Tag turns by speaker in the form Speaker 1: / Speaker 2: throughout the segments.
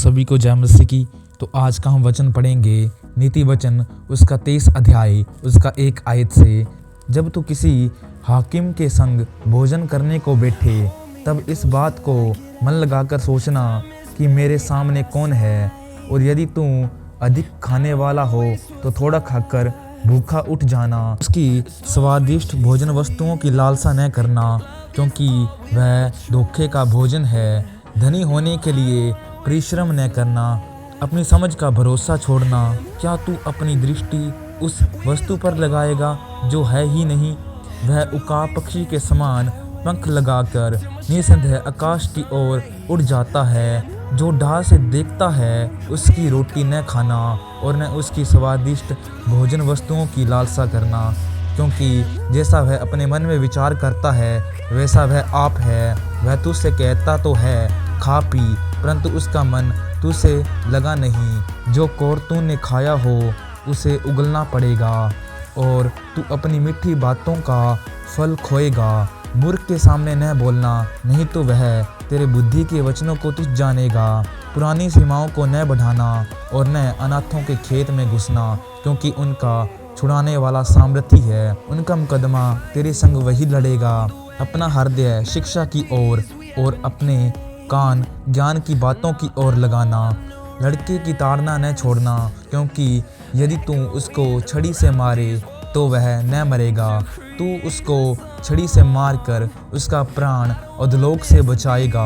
Speaker 1: सभी को जय मसीह की। तो आज का हम वचन पढ़ेंगे नीति वचन उसका 23 अध्याय उसका 1 आयत से। जब तू किसी हाकिम के संग भोजन करने को बैठे तब इस बात को मन लगाकर सोचना कि मेरे सामने कौन है, और यदि तू अधिक खाने वाला हो तो थोड़ा खाकर भूखा उठ जाना। उसकी स्वादिष्ट भोजन वस्तुओं की लालसा न करना, क्योंकि वह धोखे का भोजन है। धनी होने के लिए परिश्रम न करना, अपनी समझ का भरोसा छोड़ना। क्या तू अपनी दृष्टि उस वस्तु पर लगाएगा जो है ही नहीं? वह उकाब पक्षी के समान पंख लगाकर निसंदेह आकाश की ओर उड़ जाता है। जो ढाल से देखता है उसकी रोटी न खाना और न उसकी स्वादिष्ट भोजन वस्तुओं की लालसा करना, क्योंकि जैसा वह अपने मन में विचार करता है वैसा वह आप है। वह तुझसे कहता तो है खा पी, परंतु उसका मन तुझसे लगा नहीं। जो कोर तूने खाया हो उसे उगलना पड़ेगा और तू अपनी मीठी बातों का फल खोएगा। मूर्ख के सामने न बोलना, नहीं तो वह तेरे बुद्धि के वचनों को तुझ जानेगा। पुरानी सीमाओं को न बढ़ाना और न अनाथों के खेत में घुसना, क्योंकि उनका छुड़ाने वाला सामर्थी है। उनका मुकदमा तेरे संग वही लड़ेगा। अपना हृदय शिक्षा की ओर और अपने कान ज्ञान की बातों की ओर लगाना। लड़के की ताड़ना न छोड़ना, क्योंकि यदि तू उसको छड़ी से मारे तो वह न मरेगा। तू उसको छड़ी से मारकर उसका प्राण अधोलोक से बचाएगा।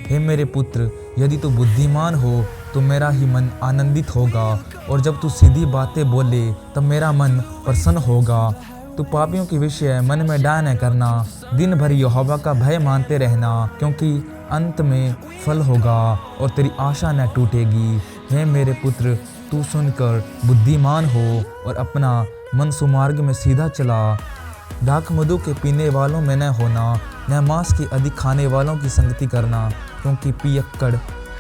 Speaker 1: हे मेरे पुत्र, यदि तू बुद्धिमान हो तो मेरा ही मन आनंदित होगा, और जब तू सीधी बातें बोले तब मेरा मन प्रसन्न होगा। तू पापियों के विषय मन में डाह न करना, दिन भर यहोवा का भय मानते रहना, क्योंकि अंत में फल होगा और तेरी आशा न टूटेगी। हे मेरे पुत्र, तू सुनकर बुद्धिमान हो और अपना मन सुमार्ग में सीधा चला। दाख मधु के पीने वालों में न होना, न मांस की अधिक खाने वालों की संगति करना, क्योंकि पियक्कड़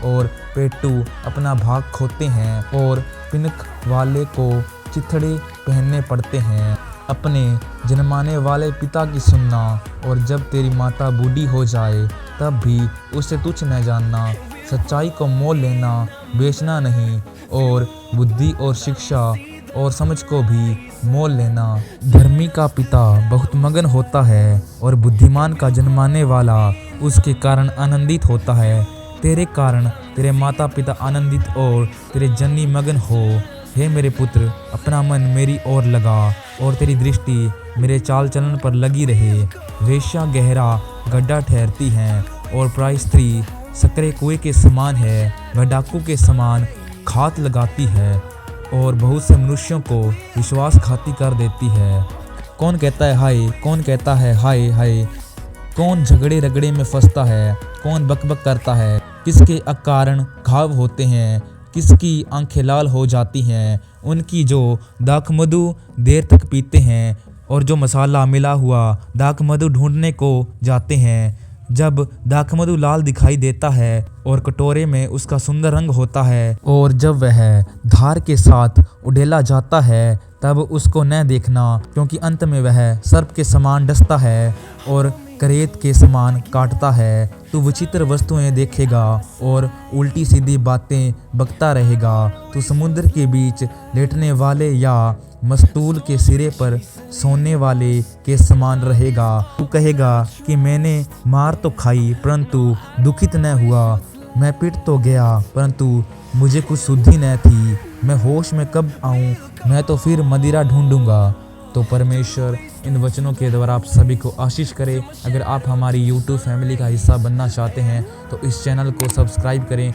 Speaker 1: और पेटू अपना भाग खोते हैं और पिनक वाले को चिथड़े पहनने पड़ते हैं। अपने जन्माने वाले पिता की सुनना, और जब तेरी माता बूढ़ी हो जाए तब भी उसे तुच्छ न जानना। सच्चाई को मोल लेना, बेचना नहीं, और बुद्धि और शिक्षा और समझ को भी मोल लेना। धर्मी का पिता बहुत मगन होता है और बुद्धिमान का जन्माने वाला उसके कारण आनंदित होता है। तेरे कारण तेरे माता पिता आनंदित और तेरे जननी मगन हो। हे मेरे पुत्र, अपना मन मेरी ओर लगा और तेरी दृष्टि मेरे चाल चलन पर लगी रहे। वेश्या गहरा गड्ढा ठहरती है और पराई स्त्री सकरे कुएं के समान है। वह डाकू के समान घात लगाती है और बहुत से मनुष्यों को विश्वासघाती कर देती है। कौन कहता है हाय, कौन कहता है हाय हाय। कौन झगड़े रगड़े में फंसता है, कौन बकबक करता है। किसके अकारण घाव होते हैं, किसकी आंखें लाल हो जाती हैं। उनकी जो दाख मधु देर तक पीते हैं और जो मसाला मिला हुआ दाख मधु ढूंढने को जाते हैं। जब दाख मधु लाल दिखाई देता है और कटोरे में उसका सुंदर रंग होता है, और जब वह धार के साथ उड़ेला जाता है तब उसको न देखना, क्योंकि अंत में वह सर्प के समान डसता है और करेत के समान काटता है। तू विचित्र वस्तुएं देखेगा और उल्टी सीधी बातें बकता रहेगा। तू समुद्र के बीच लेटने वाले या मस्तूल के सिरे पर सोने वाले के समान रहेगा। तू कहेगा कि मैंने मार तो खाई परंतु दुखित न हुआ, मैं पिट तो गया परंतु मुझे कुछ सुधि न थी। मैं होश में कब आऊँ, मैं तो फिर मदिरा ढूंढूंगा। तो परमेश्वर इन वचनों के द्वारा आप सभी को आशीष करे। अगर आप हमारी YouTube फैमिली का हिस्सा बनना चाहते हैं तो इस चैनल को सब्सक्राइब करें